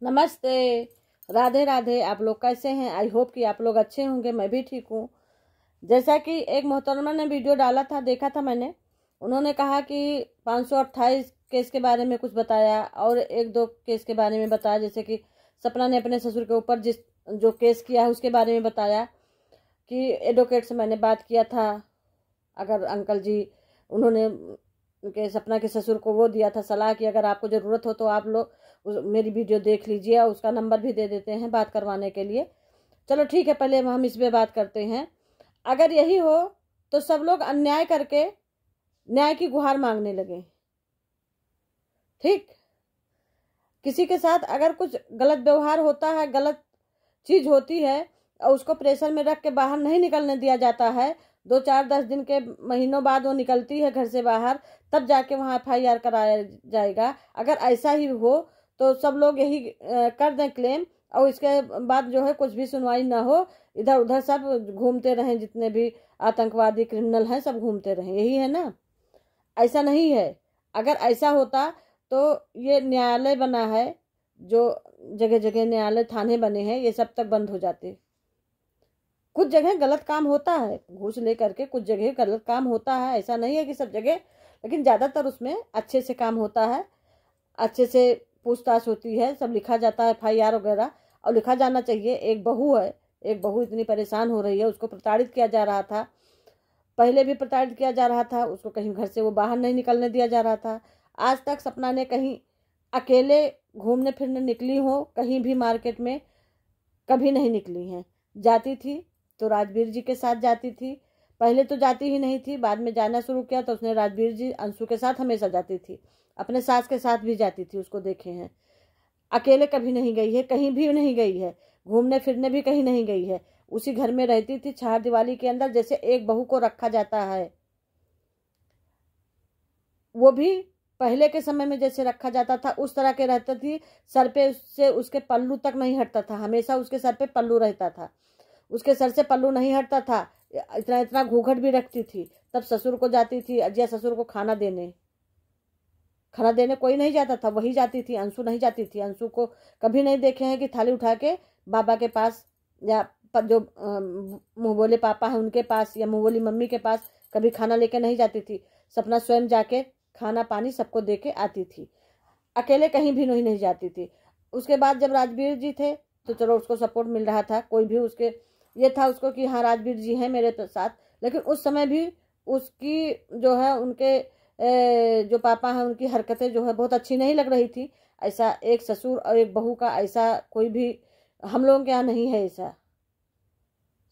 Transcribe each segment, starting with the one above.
नमस्ते, राधे राधे। आप लोग कैसे हैं? आई होप कि आप लोग अच्छे होंगे। मैं भी ठीक हूँ। जैसा कि एक मोहतरमा ने वीडियो डाला था, देखा था मैंने। उन्होंने कहा कि 528 केस के बारे में कुछ बताया और एक दो केस के बारे में बताया, जैसे कि सपना ने अपने ससुर के ऊपर जो केस किया है उसके बारे में बताया कि एडवोकेट से मैंने बात किया था। अगर अंकल जी, उन्होंने उनके सपना के ससुर को वो दिया था सलाह कि अगर आपको ज़रूरत हो तो आप लोग मेरी वीडियो देख लीजिए, और उसका नंबर भी दे देते हैं बात करवाने के लिए। चलो ठीक है, पहले हम इस पे बात करते हैं। अगर यही हो तो सब लोग अन्याय करके न्याय की गुहार मांगने लगे। ठीक, किसी के साथ अगर कुछ गलत व्यवहार होता है, गलत चीज होती है, और उसको प्रेशर में रख के बाहर नहीं निकलने दिया जाता है, 2 4 10 दिन के महीनों बाद वो निकलती है घर से बाहर, तब जाके वहाँ FIR कराया जाएगा। अगर ऐसा ही हो तो सब लोग यही कर दें क्लेम, और इसके बाद जो है कुछ भी सुनवाई ना हो, इधर उधर सब घूमते रहें, जितने भी आतंकवादी क्रिमिनल हैं सब घूमते रहें। यही है ना? ऐसा नहीं है। अगर ऐसा होता तो ये न्यायालय बना है, जो जगह जगह न्यायालय थाने बने हैं, ये सब तक बंद हो जाते। कुछ जगह गलत काम होता है, घूस लेकर के कुछ जगह गलत काम होता है, ऐसा नहीं है कि सब जगह, लेकिन ज़्यादातर उसमें अच्छे से काम होता है, अच्छे से पूछताछ होती है, सब लिखा जाता है FIR वगैरह, और लिखा जाना चाहिए। एक बहू है, एक बहू इतनी परेशान हो रही है, उसको प्रताड़ित किया जा रहा था, पहले भी प्रताड़ित किया जा रहा था, उसको कहीं घर से वो बाहर नहीं निकलने दिया जा रहा था। आज तक सपना ने कहीं अकेले घूमने फिरने निकली हो कहीं भी मार्केट में? कभी नहीं निकली हैं। जाती थी तो राजवीर जी के साथ जाती थी, पहले तो जाती ही नहीं थी, बाद में जाना शुरू किया तो उसने राजवीर जी अंशु के साथ हमेशा जाती थी, अपने सास के साथ भी जाती थी, उसको देखे हैं। अकेले कभी नहीं गई है, कहीं भी नहीं गई है, घूमने फिरने भी कहीं नहीं गई है। उसी घर में रहती थी, चार दीवारी के अंदर, जैसे एक बहू को रखा जाता है, वो भी पहले के समय में जैसे रखा जाता था उस तरह के रहती थी। सर पे से उसके पल्लू तक नहीं हटता था, हमेशा उसके सर पे पल्लू रहता था, उसके सर से पल्लू नहीं हटता था। इतना इतना घूंघट भी रखती थी। तब ससुर को जाती थी, अजय ससुर को खाना देने कोई नहीं जाता था, वही जाती थी, अंशु नहीं जाती थी। अंशु को कभी नहीं देखे हैं कि थाली उठा के बाबा के पास, या जो मुँह बोले पापा है उनके पास, या मुँह बोली मम्मी के पास कभी खाना लेके नहीं जाती थी। सपना स्वयं जाके खाना पानी सबको दे के आती थी, अकेले कहीं भी नहीं जाती थी। उसके बाद जब राजवीर जी थे तो चलो उसको सपोर्ट मिल रहा था, कोई भी उसके ये था उसको कि हाँ राजवीर जी हैं मेरे साथ, लेकिन उस समय भी उसकी जो है उनके जो पापा हैं उनकी हरकतें जो है बहुत अच्छी नहीं लग रही थी। ऐसा एक ससुर और एक बहू का ऐसा कोई भी हम लोगों के यहाँ नहीं है। ऐसा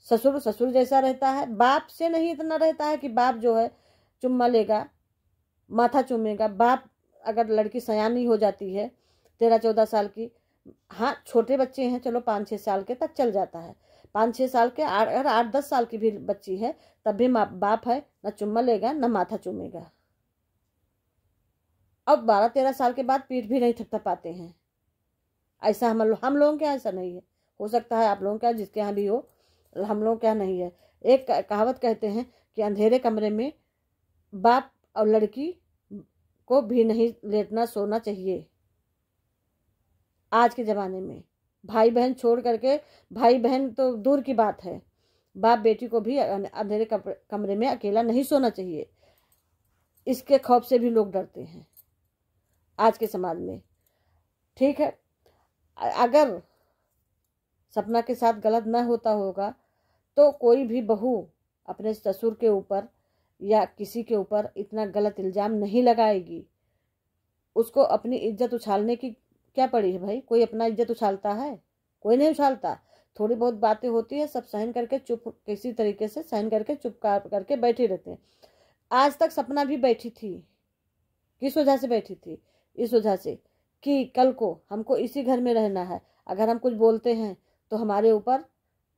ससुर ससुर जैसा रहता है, बाप से नहीं इतना रहता है कि बाप जो है चुम्मा लेगा, माथा चूमेगा। बाप अगर लड़की सयानी हो जाती है 13 14 साल की, हाँ छोटे बच्चे हैं चलो 5 6 साल के तक चल जाता है, 5 6 साल के, अगर 8 10 साल की भी बच्ची है तब भी बाप है, न चुम्मा लेगा न माथा चूमेगा। अब 12 13 साल के बाद पीठ भी नहीं थपथपाते हैं। ऐसा हम लोगों के यहाँ ऐसा नहीं है। हो सकता है आप लोगों के यहाँ, जिसके यहाँ भी हो, हम लोगों के यहाँ नहीं है। एक कहावत कहते हैं कि अंधेरे कमरे में बाप और लड़की को भी नहीं लेटना सोना चाहिए। आज के ज़माने में भाई बहन छोड़ करके, भाई बहन तो दूर की बात है, बाप बेटी को भी अंधेरे कमरे में अकेला नहीं सोना चाहिए। इसके खौफ से भी लोग डरते हैं आज के समाज में। ठीक है, अगर सपना के साथ गलत न होता होगा तो कोई भी बहू अपने ससुर के ऊपर या किसी के ऊपर इतना गलत इल्ज़ाम नहीं लगाएगी। उसको अपनी इज्जत उछालने की क्या पड़ी है भाई? कोई अपना इज्जत उछालता है? कोई नहीं उछालता। थोड़ी बहुत बातें होती है, सब सहन करके चुप, किसी तरीके से सहन करके चुप करके बैठे रहते हैं। आज तक सपना भी बैठी थी, किस वजह से बैठी थी? इस वजह से कि कल को हमको इसी घर में रहना है, अगर हम कुछ बोलते हैं तो हमारे ऊपर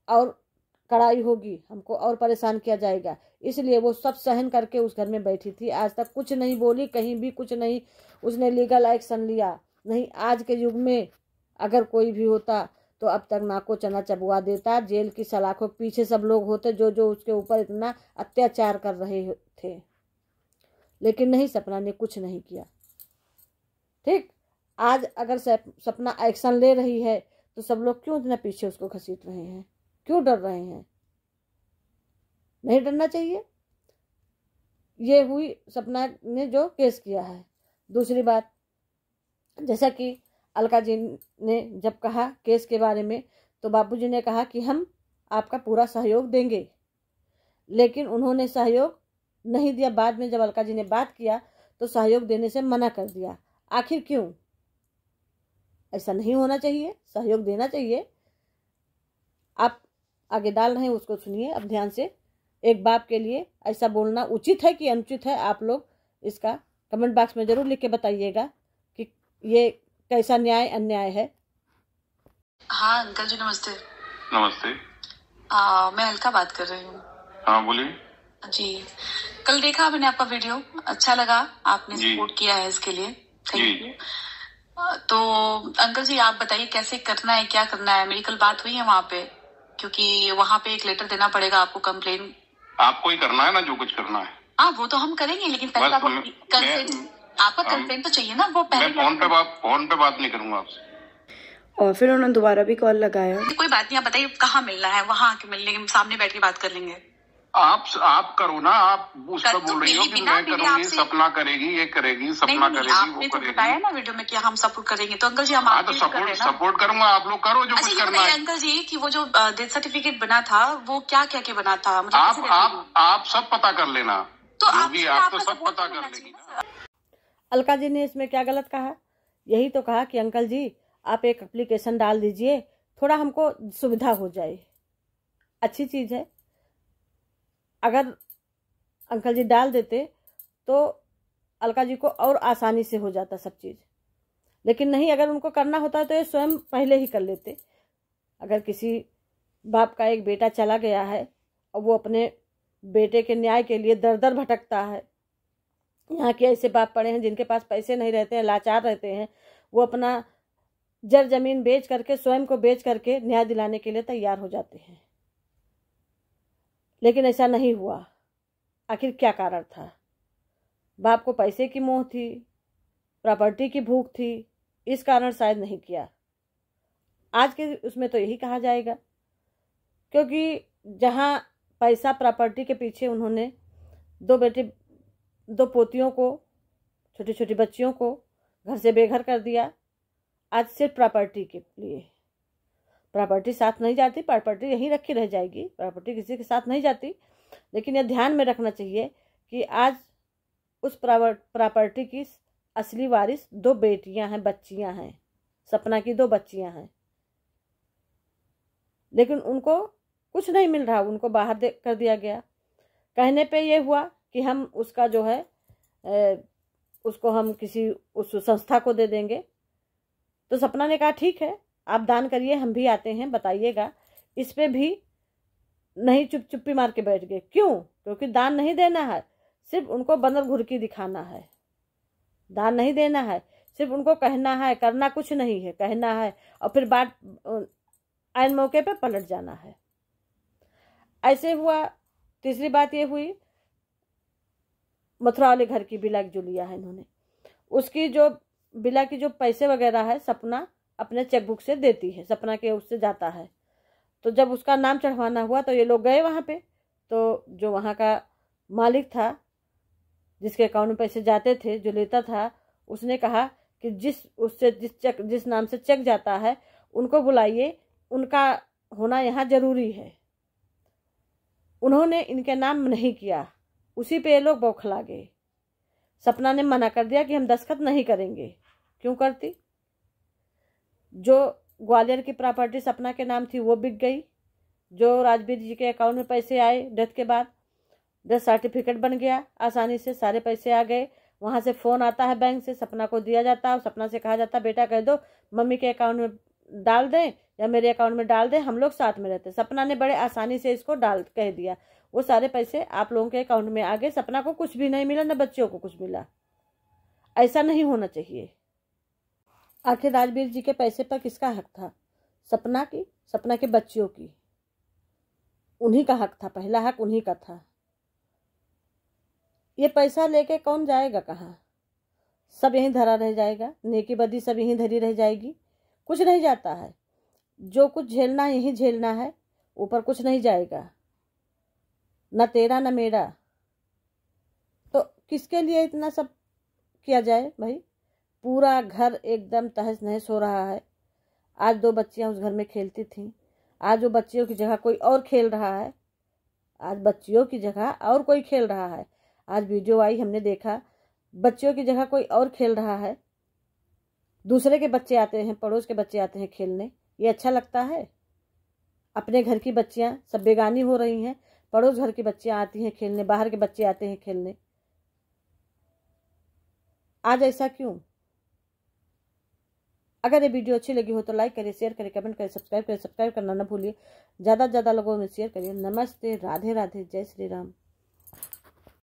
और कड़ाई होगी, हमको और परेशान किया जाएगा, इसलिए वो सब सहन करके उस घर में बैठी थी। आज तक कुछ नहीं बोली, कहीं भी कुछ नहीं उसने लीगल एक्शन लिया नहीं। आज के युग में अगर कोई भी होता तो अब तक नाको चना चबवा देता, जेल की सलाखों के पीछे सब लोग होते जो जो उसके ऊपर इतना अत्याचार कर रहे थे, लेकिन नहीं, सपना ने कुछ नहीं किया। ठीक, आज अगर सपना एक्शन ले रही है तो सब लोग क्यों इतना पीछे उसको घसीट रहे हैं, क्यों डर रहे हैं? नहीं डरना चाहिए। ये हुई सपना ने जो केस किया है। दूसरी बात, जैसा कि अलका जी ने जब कहा केस के बारे में, तो बाबूजी ने कहा कि हम आपका पूरा सहयोग देंगे, लेकिन उन्होंने सहयोग नहीं दिया। बाद में जब अलका जी ने बात किया तो सहयोग देने से मना कर दिया। आखिर क्यों? ऐसा नहीं होना चाहिए, सहयोग देना चाहिए। आप आगे डाल रहे हैं उसको सुनिए अब ध्यान से। एक बाप के लिए ऐसा बोलना उचित है कि अनुचित है, आप लोग इसका कमेंट बॉक्स में जरूर लिख के बताइएगा कि ये कैसा न्याय अन्याय है। हाँ अंकल जी नमस्ते। नमस्ते। मैं अलका बात कर रही हूँ। हाँ बोलिए जी, कल देखा मैंने आपका वीडियो, अच्छा लगा, आपने जी। सपोर्ट किया है इसके लिए, थैंक जी। यू। तो अंकल जी आप बताइए कैसे करना है, क्या करना है? मेरी कल बात हुई है वहाँ पे, क्योंकि वहाँ पे एक लेटर देना पड़ेगा आपको, कंप्लेन आपको ही करना है ना, जो कुछ करना है। हाँ वो तो हम करेंगे, लेकिन पहले आपका कंप्लेन तो चाहिए ना। वो पहले फोन पे बात नहीं करूंगा आपसे। और फिर उन्होंने दोबारा भी कॉल लगाया। कोई बात नहीं, आप बताइए कहाँ मिलना है, वहाँ आके मिल लेंगे, सामने बैठ के बात कर लेंगे। आप करो ना, आप उस पर बोल रही हो कि मैं करूंगी, सपना करेगी, ये करेगी, सपना करेगी, आपने तो बताया ना वीडियो में कि हम सपोर्ट करेंगे, तो अंकल जी हम तो सपोर्ट करूंगा, आप लोग करो जो कुछ करना है। अंकल जी कि वो जो डेथ सर्टिफिकेट बना था वो क्या क्या के बना था, आप सब पता कर लेना, तो आप तो सब पता कर लेंगे। अलका जी ने इसमें क्या गलत कहा? यही तो कहा कि अंकल जी आप एक एप्लीकेशन डाल दीजिए, थोड़ा हमको सुविधा हो जाए। अच्छी चीज़ है, अगर अंकल जी डाल देते तो अलका जी को और आसानी से हो जाता सब चीज़, लेकिन नहीं, अगर उनको करना होता तो ये स्वयं पहले ही कर लेते। अगर किसी बाप का एक बेटा चला गया है और वो अपने बेटे के न्याय के लिए दर दर भटकता है, यहाँ के ऐसे बाप पड़े हैं जिनके पास पैसे नहीं रहते हैं, लाचार रहते हैं, वो अपना जर जमीन बेच करके, स्वयं को बेच करके न्याय दिलाने के लिए तैयार हो जाते हैं, लेकिन ऐसा नहीं हुआ। आखिर क्या कारण था? बाप को पैसे की मोह थी, प्रॉपर्टी की भूख थी, इस कारण शायद नहीं किया। आज के उसमें तो यही कहा जाएगा, क्योंकि जहाँ पैसा प्रॉपर्टी के पीछे उन्होंने दो पोतियों को, छोटी छोटी बच्चियों को घर से बेघर कर दिया, आज सिर्फ प्रॉपर्टी के लिए। प्रॉपर्टी साथ नहीं जाती, प्रॉपर्टी यहीं रखी रह जाएगी, प्रॉपर्टी किसी के साथ नहीं जाती, लेकिन यह ध्यान में रखना चाहिए कि आज उस प्रॉपर्टी की असली वारिस 2 बेटियां हैं, बच्चियां हैं, सपना की 2 बच्चियां हैं, लेकिन उनको कुछ नहीं मिल रहा, उनको बाहर कर दिया गया। कहने पे ये हुआ कि हम उसका जो है उसको हम किसी उस संस्था को दे देंगे। तो सपना ने कहा ठीक है, आप दान करिए, हम भी आते हैं, बताइएगा। इस पे भी नहीं, चुप्पी मार के बैठ गए। क्यों? क्योंकि दान नहीं देना है, सिर्फ उनको बंदर घुरकी दिखाना है, दान नहीं देना है, सिर्फ उनको कहना है, करना कुछ नहीं है, कहना है, और फिर बात आइन मौके पे पलट जाना है। ऐसे हुआ। तीसरी बात ये हुई, मथुरा वाले घर की बिला जो लिया है इन्होंने, उसकी जो बिला की जो पैसे वगैरह है सपना अपने चेकबुक से देती है, सपना के उससे जाता है। तो जब उसका नाम चढ़वाना हुआ तो ये लोग गए वहाँ पे, तो जो वहाँ का मालिक था, जिसके अकाउंट में पैसे जाते थे, जो लेता था, उसने कहा कि जिस नाम से चेक जाता है उनको बुलाइए, उनका होना यहाँ जरूरी है। उन्होंने इनके नाम नहीं किया, उसी पे ये लोग बौखला गए। सपना ने मना कर दिया कि हम दस्तखत नहीं करेंगे। क्यों करती? जो ग्वालियर की प्रॉपर्टी सपना के नाम थी वो बिक गई, जो राजवीर जी के अकाउंट में पैसे आए डेथ के बाद, डेथ सर्टिफिकेट बन गया, आसानी से सारे पैसे आ गए। वहाँ से फ़ोन आता है बैंक से, सपना को दिया जाता है, सपना से कहा जाता है बेटा कह दो मम्मी के अकाउंट में डाल दें या मेरे अकाउंट में डाल दें, हम लोग साथ में रहते। सपना ने बड़े आसानी से इसको कह दिया, वो सारे पैसे आप लोगों के अकाउंट में आ गए। सपना को कुछ भी नहीं मिला, न बच्चों को कुछ मिला। ऐसा नहीं होना चाहिए। आखिर राजवीर जी के पैसे पर किसका हक था? सपना की, सपना के बच्चियों की, उन्हीं का हक था, पहला हक उन्हीं का था। ये पैसा लेके कौन जाएगा कहाँ? सब यहीं धरा रह जाएगा, नेकी बदी सब यहीं धरी रह जाएगी, कुछ नहीं जाता है। जो कुछ झेलना है यहीं झेलना है, ऊपर कुछ नहीं जाएगा, न तेरा न मेरा। तो किसके लिए इतना सब किया जाए भाई? पूरा घर एकदम तहस नहस हो रहा है। आज 2 बच्चियां उस घर में खेलती थीं, आज वो बच्चियों की जगह कोई और खेल रहा है। आज बच्चियों की जगह और कोई खेल रहा है। आज वीडियो आई, हमने देखा, बच्चियों की जगह कोई और खेल रहा है। दूसरे के बच्चे आते हैं, पड़ोस के बच्चे आते हैं खेलने। ये अच्छा लगता है? अपने घर की बच्चियां सब बेगानी हो रही हैं, पड़ोस घर की बच्चियां आती हैं खेलने, बाहर के बच्चे आते हैं खेलने। आज ऐसा क्यों? अगर ये वीडियो अच्छी लगी हो तो लाइक करिए, शेयर करिए, कमेंट करिए, सब्सक्राइब करिए। सब्सक्राइब करना ना भूलिए। ज़्यादा से ज़्यादा लोगों में शेयर करिए। नमस्ते, राधे राधे, जय श्री राम।